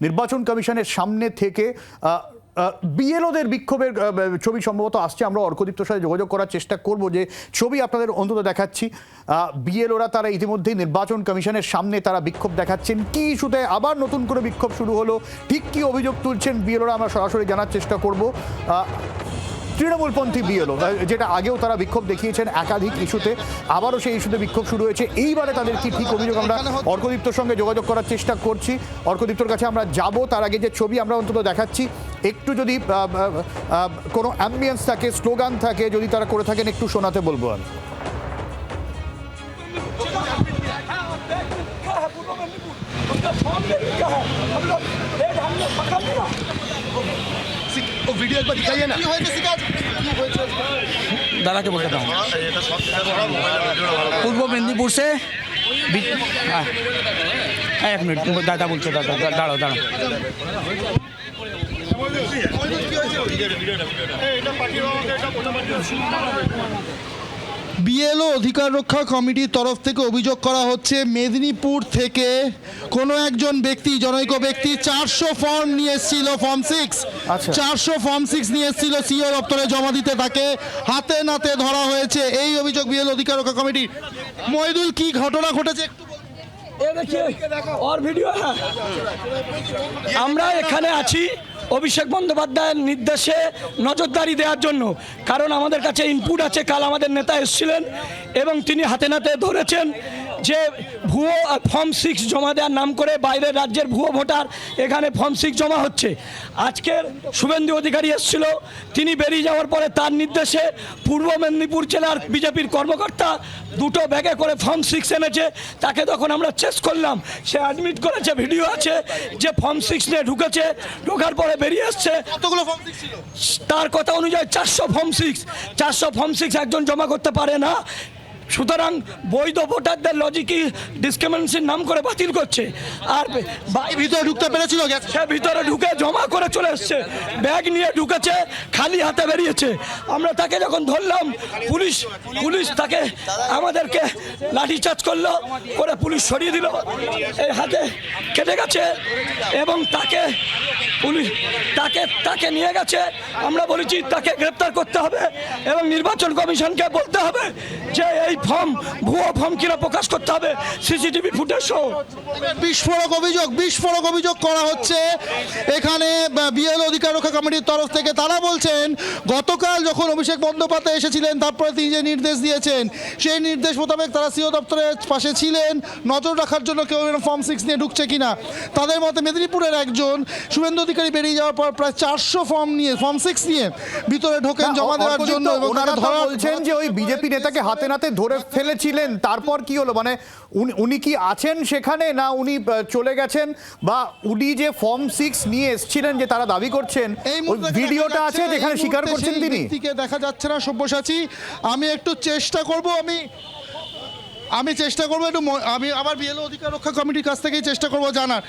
নির্বাচন কমিশনের সামনে থেকে বিএলওদের বিক্ষোভের ছবি সম্ভবত আসছে। আমরা অর্কদীপ্তর সাথে যোগাযোগ করার চেষ্টা করব, যে ছবি আপনাদের অন্তত দেখাচ্ছি। বিএলওরা তারা ইতিমধ্যেই নির্বাচন কমিশনের সামনে তারা বিক্ষোভ দেখাচ্ছেন। কি ইস্যুতে আবার নতুন করে বিক্ষোভ শুরু হলো, ঠিক কি অভিযোগ তুলছেন বিএলওরা, আমরা সরাসরি জানার চেষ্টা করব। তৃণমূলপন্থী বিএলও, যেটা আগেও তারা বিক্ষোভ দেখিয়েছেন একাধিক ইস্যুতে, আবারও সেই ইস্যুতে বিক্ষোভ শুরু হয়েছে। এইবারে তাদের কি ঠিক অভিযোগ, আমরা অর্কদীপ্তর সঙ্গে যোগাযোগ করার চেষ্টা করছি। অর্কদীপ্তর কাছে আমরা যাব, তার আগে যে ছবি আমরা অন্তত দেখাচ্ছি, একটু যদি কোনো অ্যাম্বিয়েন্স থাকে, স্লোগান থাকে, যদি তারা করে থাকেন একটু শোনাতে বলবো আমি। वीडियो एक बार दिखाइए ना। दादा के बोलता हूँ पूर्व मेदिनीपुर से एक मिनट दादा बोलते दादा दाड़ो दाड़ो বিএলও অধিকার রক্ষা কমিটির তরফ থেকে অভিযোগ করা হচ্ছে মেদিনীপুর থেকে কোনো একজন ব্যক্তি, জনৈক ব্যক্তি 400 ফর্ম নিয়ে এসেছিল, ফর্ম 6 400 ফর্ম 6 নিয়ে এসেছিল সিও দপ্তরে জমা দিতে, তাকে হাতে নাতে ধরা হয়েছে। এই অভিযোগ বিএলও অধিকার রক্ষা কমিটির। মহিদুল, কি ঘটনা ঘটেছে একটু আমরা এখানে আছি অভিষেক বন্দ্যোপাধ্যায়ের নির্দেশে নজরদারি দেওয়ার জন্য, কারণ আমাদের কাছে ইনপুট আছে। কাল আমাদের নেতা এসেছিলেন এবং তিনি হাতে নাতে ধরেছেন যে ভুয়ো ফর্ম 6 জমা দেওয়ার নাম করে বাইরের রাজ্যের ভুয়ো ভোটার এখানে ফর্ম 6 জমা হচ্ছে। আজকের শুভেন্দু অধিকারী এসেছিল, তিনি বেরিয়ে যাওয়ার পরে তার নির্দেশে পূর্ব মেদিনীপুর জেলার বিজেপির কর্মকর্তা দুটো ব্যাগে করে ফর্ম 6 এনেছে। তাকে তখন আমরা চেক করলাম, সে অ্যাডমিট করেছে, ভিডিও আছে, যে ফর্ম 6 নিয়ে ঢুকেছে, ঢোকার পরে বেরিয়ে এসছে। কতগুলো ফর্ম 6 ছিল? তার কথা অনুযায়ী 400 ফর্ম 6। 400 ফর্ম 6 একজন জমা করতে পারে না। সুতরাং বৈধ ভোটারদের লজিকই ডিসক্রিমিনেশন নাম করে বাতিল করছে। আর ভিতরে ঢুকতে পেরেছিল? সে ভিতরে ঢুকে জমা করে চলে এসছে, ব্যাগ নিয়ে ঢুকেছে, খালি হাতে বেরিয়েছে। আমরা তাকে যখন ধরলাম, পুলিশ তাকে আমাদেরকে লাঠিচার্জ করলো, করে পুলিশ সরিয়ে দিল, এই হাতে কেটে গেছে এবং তাকে নিয়ে গেছে। আমরা বলেছি তাকে গ্রেপ্তার করতে হবে এবং নির্বাচন কমিশনকে বলতে হবে যে এই ফর্ম ভুয়ো ফর্ম কিনা প্রকাশ করতে হবে, সিসিটিভি ফুটেজ সহ। বিস্ফোরক অভিযোগ করা হচ্ছে এখানে বিএলও অধিকার রক্ষা কমিটির তরফ থেকে। তারা বলছেন গতকাল যখন অভিষেক বন্দ্যোপাধ্যায় এসেছিলেন, তারপরে তিনি যে নির্দেশ দিয়েছেন, সেই নির্দেশ মোতাবেক তারা সিও দপ্তরের পাশে ছিলেন নজর রাখার জন্য কেউ ফর্ম 6 নিয়ে ঢুকছে কিনা। তাদের মতে মেদিনীপুরের একজন শুভেন্দু অধিকারী বেরিয়ে যাওয়ার পর প্রায় 400 ফর্ম 6 নিয়ে ভিতরে ঢোকেন জমা দেওয়ার জন্য। ওনারা বলছেন যে ওই বিজেপি নেতাকে হাতে নাতে ধরে ফেলেছিলেন, তারপর কি হলো? মানে উনি কি আছেন সেখানে, না উনি চলে গেছেন, বা উনি যে ফর্ম 6 নিয়ে এসেছিলেন যে তারা দাবি করছেন, ওই ভিডিওটা আছে যেখানে স্বীকার করছেন তিনি? দেখা যাচ্ছে না সব্যসাচী, আমি একটু চেষ্টা করব, আমি চেষ্টা করবো একটু, আমি আবার বিএলও অধিকার রক্ষা কমিটির কাছ থেকেই চেষ্টা করবো জানার।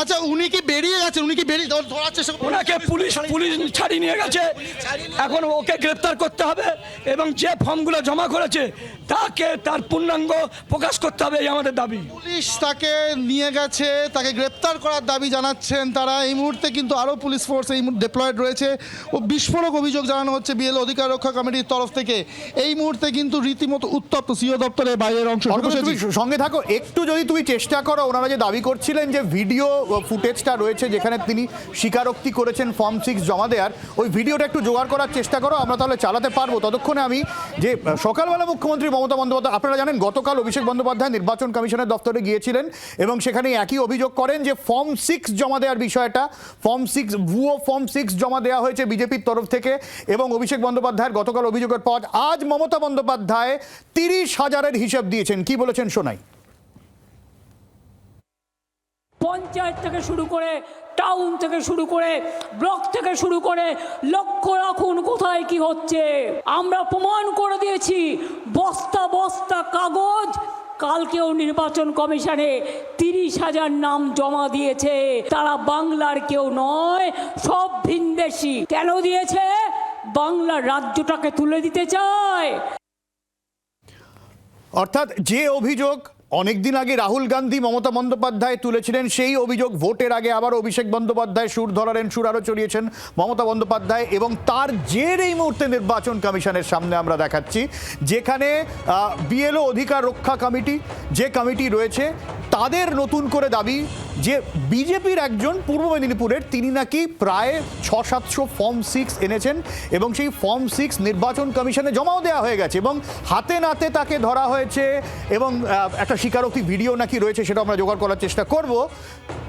আচ্ছা, উনি কি বেরিয়ে গেছেন? উনি কি ধরার চেষ্টা করছেন? ওনাকে পুলিশ ছাড়িয়ে নিয়ে গেছে। এখন ওকে গ্রেপ্তার করতে হবে এবং যে ফর্মগুলো জমা করেছে তাকে তার পূর্ণাঙ্গ প্রকাশ করতে হবে, এই আমাদের দাবি। পুলিশ তাকে নিয়ে গেছে, তাকে গ্রেপ্তার করার দাবি জানাচ্ছেন তারা। এই মুহূর্তে কিন্তু আরও পুলিশ ফোর্স এই ডিপ্লয়েড রয়েছে। ও বিস্ফোরক অভিযোগ জানানো হচ্ছে বিএলও অধিকার রক্ষা কমিটির তরফ থেকে। এই মুহূর্তে কিন্তু রীতিমতো উত্তপ্ত সিও দপ্তরের বাইরের অংশ। সঙ্গে থাকো একটু, যদি তুমি চেষ্টা করো। ওনারা যে দাবি করছিলেন যে ভিডিও ফুটেজটা রয়েছে যেখানে তিনি স্বীকারোক্তি করেছেন ফর্ম 6 জমা দেওয়ার, ওই ভিডিওটা একটু জোগাড় করার চেষ্টা করো, আমরা তাহলে চালাতে পারবো। ততক্ষণে আমি যে সকালবেলা মুখ্যমন্ত্রী মমতা বন্দ্যোপাধ্যায়, আপনারা জানেন গতকাল অভিষেক বন্দ্যোপাধ্যায় নির্বাচন কমিশনের দপ্তরে গিয়েছিলেন এবং সেখানে একই অভিযোগ করেন যে ফর্ম 6 জমা দেওয়ার বিষয়টা, ফর্ম 6 ভুয়ো ফর্ম 6 জমা দেওয়া হয়েছে বিজেপির তরফ থেকে। এবং অভিষেক বন্দ্যোপাধ্যায়ের গতকাল অভিযোগের পর আজ মমতা বন্দ্যোপাধ্যায় 30,000-এর হিসেব দিয়েছেন। কি বলেছেন শোনাই। পঞ্চায়েত থেকে শুরু করে, টাউন থেকে শুরু করে, ব্লক থেকে শুরু করে, লক্ষ্য রাখুন কোথায় কি হচ্ছে। আমরা প্রমাণ করে দিয়েছি, বস্তা বস্তা কাগজ কালকেও নির্বাচন কমিশনে 30,000 নাম জমা দিয়েছে। তারা বাংলার কেউ নয়, সব ভিনদেশি। কেন দিয়েছে? বাংলার রাজ্যটাকে তুলে দিতে চায়। অর্থাৎ যে অভিযোগ অনেকদিন আগে রাহুল গান্ধী মমতা বন্দ্যোপাধ্যায় তুলেছিলেন সেই অভিযোগ, ভোটের আগে আবার অভিষেক বন্দ্যোপাধ্যায় সুর ধরালেন, সুর আরও চড়িয়েছেন মমতা বন্দ্যোপাধ্যায়, এবং তার জের এই মুহূর্তে নির্বাচন কমিশনের সামনে আমরা দেখাচ্ছি, যেখানে বিএলও অধিকার রক্ষা কমিটি যে কমিটি রয়েছে তাদের নতুন করে দাবি যে বিজেপির একজন পূর্ব মেদিনীপুরের তিনি নাকি প্রায় 600-700 ফর্ম 6 এনেছেন এবং সেই ফর্ম 6 নির্বাচন কমিশনে জমাও দেওয়া হয়ে গেছে এবং হাতে নাতে তাকে ধরা হয়েছে এবং একটা স্বীকারোক্তি ভিডিও নাকি রয়েছে, সেটা আমরা জোগাড় করার চেষ্টা করব।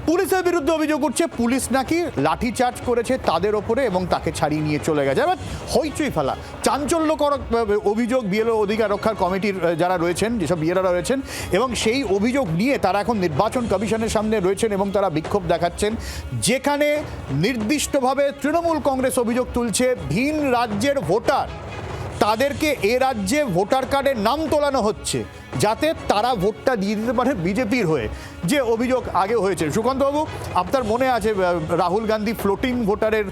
পুলিশের বিরুদ্ধে অভিযোগ উঠছে পুলিশ নাকি লাঠিচার্জ করেছে তাদের ওপরে এবং তাকে ছাড়িয়ে নিয়ে চলে গেছে। এবার হইচই ফেলা, চাঞ্চল্যকর অভিযোগ বিএলও অধিকার রক্ষার কমিটির যারা রয়েছেন, যেসব বিএলওরা রয়েছেন, এবং সেই অভিযোগ নিয়ে তারা এখন নির্বাচন কমিশনের সামনে রয়েছেন এবং তারা বিক্ষোভ দেখাচ্ছেন, যেখানে নির্দিষ্টভাবে তৃণমূল কংগ্রেস অভিযোগ তুলছে ভিন রাজ্যের ভোটার তাদেরকে এ রাজ্যে ভোটার কার্ডের নাম তোলানো হচ্ছে যাতে তারা ভোটটা দিয়ে দিতে পারে বিজেপির হয়ে, যে অভিযোগ আগে হয়েছে। সুকান্তবাবু, আপনার মনে আছে রাহুল গান্ধী ফ্লোটিং ভোটারের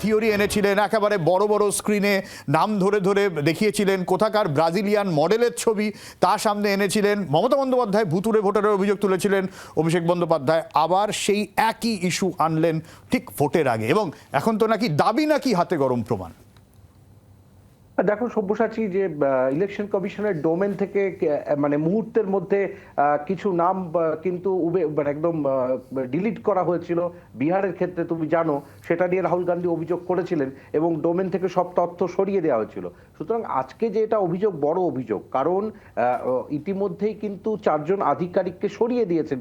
থিওরি এনেছিলেন, একেবারে বড় বড় স্ক্রিনে নাম ধরে ধরে দেখিয়েছিলেন, কোথাকার ব্রাজিলিয়ান মডেলের ছবি তার সামনে এনেছিলেন। মমতা বন্দ্যোপাধ্যায় ভুতুরে ভোটারের অভিযোগ তুলেছিলেন, অভিষেক বন্দ্যোপাধ্যায় আবার সেই একই ইস্যু আনলেন ঠিক ভোটের আগে, এবং এখন তো নাকি দাবি নাকি হাতে গরম প্রমাণ। দেখো সব্যসাচী, যে ইলেকশন কমিশনের ডোমেন থেকে মানে মুহূর্তের মধ্যে কিছু নাম কিন্তু মানে একদম ডিলিট করা হয়েছিল বিহারের ক্ষেত্রে, তুমি জানো, সেটা নিয়ে রাহুল গান্ধী অভিযোগ করেছিলেন এবং ডোমেন থেকে সব তথ্য সরিয়ে দেওয়া হয়েছিল। সুতরাং আজকে যে এটা অভিযোগ, বড় অভিযোগ, কারণ ইতিমধ্যেই কিন্তু 4 জন আধিকারিককে সরিয়ে দিয়েছে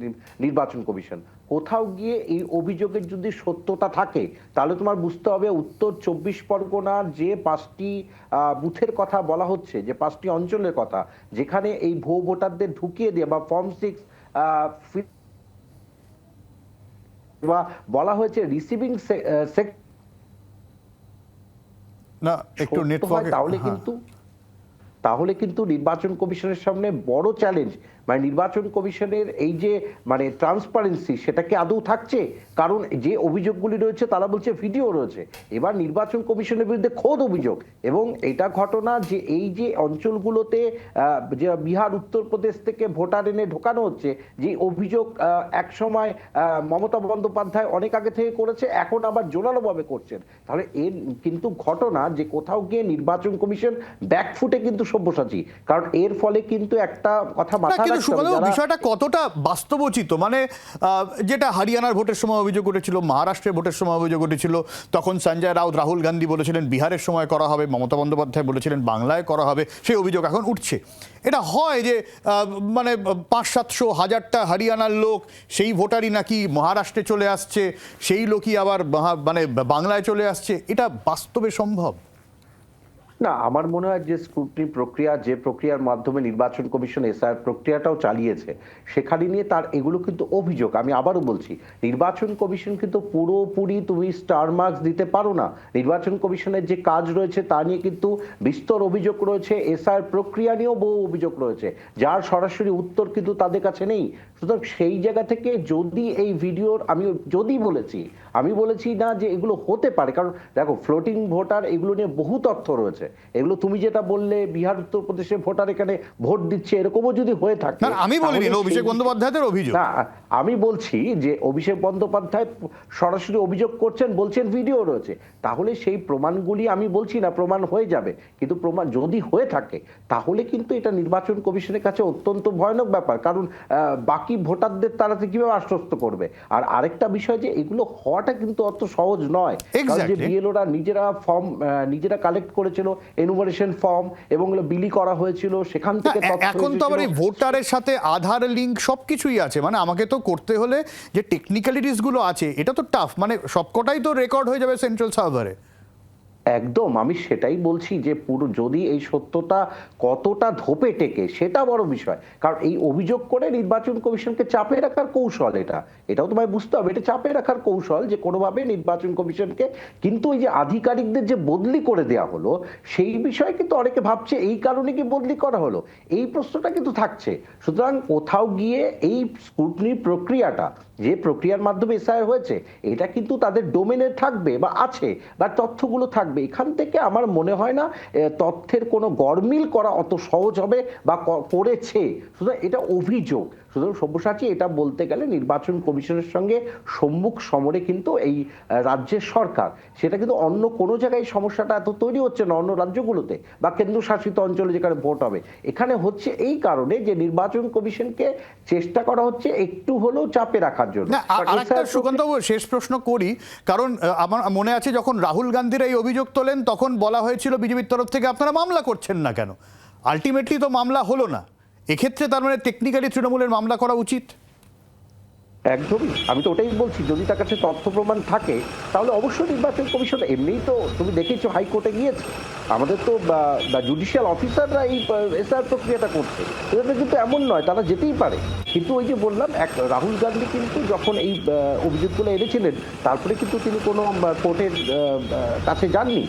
নির্বাচন কমিশন। কোথাও গিয়ে এই অভিযোগের যদি সত্যতা থাকে তাহলে তোমার বুঝতে হবে উত্তর 24 পরগনার যে 5টি বুথের কথা বলা হচ্ছে, যে 5টি অঞ্চলের কথা, যেখানে এই ভুয়ো ভোটারদের ঢুকিয়ে দিয়ে বা ফর্ম 6 বা বলা হয়েছে রিসিভিং না একটু নেটওয়ার্ক, তাহলে কিন্তু নির্বাচন কমিশনের সামনে বড় চ্যালেঞ্জ। মানে নির্বাচন কমিশনের এই যে মানে ট্রান্সপারেন্সি, সেটা কি আদৌ থাকছে? কারণ যে অভিযোগগুলি রয়েছে তারা বলছে ভিডিও রয়েছে, এবার নির্বাচন কমিশনের বিরুদ্ধে খোদ অভিযোগ। এবং এটা ঘটনা যে এই যে অঞ্চলগুলোতে যে বিহার, উত্তরপ্রদেশ থেকে ভোটার এনে ঢোকানো হচ্ছে, যে অভিযোগ এক সময় মমতা বন্দ্যোপাধ্যায় অনেক আগে থেকে করেছে, এখন আবার জোরালোভাবে করছেন। তাহলে এর কিন্তু ঘটনা যে কোথাও গিয়ে নির্বাচন কমিশন ব্যাকফুটে কিন্তু সব্যসাচী, কারণ এর ফলে কিন্তু একটা কথা মাথায় বিষয়টা কতটা বাস্তবোচিত, মানে যেটা হরিয়ানার ভোটের সময় অভিযোগ উঠেছিল, মহারাষ্ট্রের ভোটের সময় অভিযোগ উঠেছিল, তখন সঞ্জয় রাউত, রাহুল গান্ধী বলেছিলেন বিহারের সময় করা হবে, মমতা বন্দ্যোপাধ্যায় বলেছিলেন বাংলায় করা হবে, সেই অভিযোগ এখন উঠছে। এটা হয় যে মানে 500-700-1000টা হরিয়ানার লোক, সেই ভোটারই নাকি মহারাষ্ট্রে চলে আসছে, সেই লোকই আবার মানে বাংলায় চলে আসছে, এটা বাস্তবে সম্ভব না। আমার মনে হয় যে স্ক্রুটিনি প্রক্রিয়া, যে প্রক্রিয়ার মাধ্যমে নির্বাচন কমিশন এসআইআর প্রক্রিয়াটাও চালিয়েছে, সেখানে নিয়ে তার এগুলো কিন্তু অভিযোগ। আমি আবারও বলছি, নির্বাচন কমিশন কিন্তু পুরোপুরি তুমি স্টার মার্কস দিতে পারো না। নির্বাচন কমিশনের যে কাজ রয়েছে তা নিয়ে কিন্তু বিস্তর অভিযোগ রয়েছে, এসআইআর প্রক্রিয়া নিয়েও বহু অভিযোগ রয়েছে, যার সরাসরি উত্তর কিন্তু তাদের কাছে নেই। সুতরাং সেই জায়গা থেকে যদি এই ভিডিওর আমি বলেছি না যে এগুলো হতে পারে, কারণ দেখো ফ্লোটিং ভোটার এগুলো নিয়ে বহু তথ্য রয়েছে। এগুলো তুমি যেটা বললে বিহার, উত্তরপ্রদেশে ভোটার এখানে ভোট দিচ্ছে, এরকমও যদি হয়ে থাকে, আমি বলিনি, অভিষেক বন্দ্যোপাধ্যায়ের অভিযোগ। না, আমি বলছি যে অভিষেক বন্দ্যোপাধ্যায় সরাসরি অভিযোগ করছেন, বলছেন ভিডিও রয়েছে, তাহলে সেই প্রমাণগুলি, আমি বলছি না প্রমাণ হয়ে যাবে, কিন্তু প্রমাণ যদি হয়ে থাকে তাহলে কিন্তু এটা নির্বাচন কমিশনের কাছে অত্যন্ত ভয়ানক ব্যাপার। কারণ বাকি ভোটারদের তারা কিভাবে আশ্বস্ত করবে? আর আরেকটা বিষয় যে এগুলো হওয়াটা কিন্তু অত সহজ নয়, যে বিএলওরা নিজেরা কালেক্ট করেছিল এনুমারেশন ফর্ম এবং বিলি করা হয়েছিল, সেখান থেকে এখন তো আবার এই ভোটারের সাথে আধার লিঙ্ক সবকিছুই আছে, মানে আমাকে তো করতে হলে যে টেকনিক্যালিটিস গুলো আছে এটা তো টাফ, মানে সবকটাই তো রেকর্ড হয়ে যাবে সেন্ট্রাল সার্ভারে। একদম, আমি সেটাই বলছি যে পুরো যদি এই সত্যতা কতটা ধোপে টেকে সেটা বড় বিষয়। কারণ এই অভিযোগ করে নির্বাচন কমিশনকে চাপে রাখার কৌশল, এটাও তোমায় বুঝতে হবে, এটা চাপে রাখার কৌশল যে কোনোভাবে নির্বাচন কমিশনকে। কিন্তু এই যে আধিকারিকদের যে বদলি করে দেওয়া হলো, সেই বিষয়ে কিন্তু অনেকে ভাবছে এই কারণে কি বদলি করা হলো, এই প্রশ্নটা কিন্তু থাকছে। সুতরাং কোথাও গিয়ে এই স্ক্রুটিনি প্রক্রিয়াটা, যে প্রক্রিয়ার মাধ্যমে এসআইআর হয়েছে, এটা কিন্তু তাদের ডোমেনে থাকবে বা আছে, বা তথ্যগুলো থাকবে। থাকবে, এখান থেকে আমার মনে হয় না তথ্যের কোনো গরমিল করা অত সহজ হবে বা করেছে। সুতরাং এটা অভিযোগ। সুতরাং সব্যসাচী, এটা বলতে গেলে নির্বাচন কমিশনের সঙ্গে সম্মুখ সমরে কিন্তু এই রাজ্যের সরকার, সেটা কিন্তু অন্য কোনো জায়গায় সমস্যাটা এত তৈরি হচ্ছে না অন্য রাজ্যগুলোতে বা কেন্দ্রশাসিত অঞ্চলে যেখানে ভোট হবে। এখানে হচ্ছে এই কারণে যে নির্বাচন কমিশনকে চেষ্টা করা হচ্ছে একটু হলেও চাপে রাখার জন্য। না, আরেকটা সুকান্তবাবু শেষ প্রশ্ন করি, কারণ আমার মনে আছে যখন রাহুল গান্ধীর এই অভিযোগ তোলেন তখন বলা হয়েছিল বিজেপির তরফ থেকে আপনারা মামলা করছেন না কেন। আলটিমেটলি তো মামলা হলো না, এক্ষেত্রে তার মানে টেকনিক্যালি তৃণমূলের মামলা করা উচিত। একদমই, আমি তো ওটাই বলছি, যদি তার কাছে তথ্য প্রমাণ থাকে তাহলে অবশ্যই নির্বাচন কমিশন, এমনিই তো তুমি দেখেছো হাইকোর্টে গিয়েছে, আমাদের তো জুডিশিয়াল অফিসাররা এই এসআর প্রক্রিয়াটা করছে, এটা কিন্তু এমন নয়, তারা যেতেই পারে। কিন্তু ওই যে বললাম, রাহুল গান্ধী কিন্তু যখন এই অভিযোগগুলো এনেছিলেন তারপরে কিন্তু তিনি কোনো কোর্টের কাছে যাননি।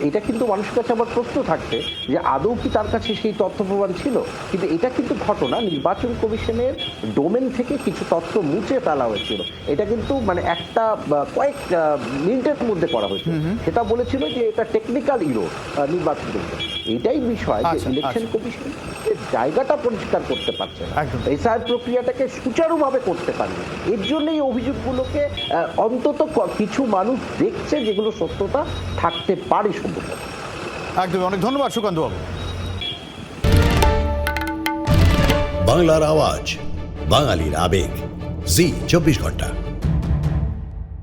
এটা কিন্তু মানুষের কাছে আবার প্রশ্ন থাকছে যে আদৌ কি তার কাছে সেই তথ্য প্রমাণ ছিল। কিন্তু এটা কিন্তু ঘটনা, নির্বাচন কমিশনের ডোমেন থেকে কিছু তথ্য মুছে ফেলা হয়েছিল। এটা কিন্তু মানে একটা কয়েক মিনিটের মধ্যে করা হয়েছিল। সেটা বলেছিল যে এটা টেকনিক্যাল ইরোর নির্বাচন কমিশন। এটাই বিষয় যে ইলেকশন কমিশন জায়গাটা পরিষ্কার করতে পারছে না, এসআর প্রক্রিয়াটাকে সুচারুভাবে করতে পারেনি। এর জন্য এই অভিযোগগুলোকে অন্তত কিছু মানুষ দেখছে যেগুলো সত্যতা থাকতে পারে। সম্ভবত একদম, অনেক ধন্যবাদ সুকান্ত বাবু। বাংলার আওয়াজ, বাঙালির আবেগ, জি 24 ঘন্টা।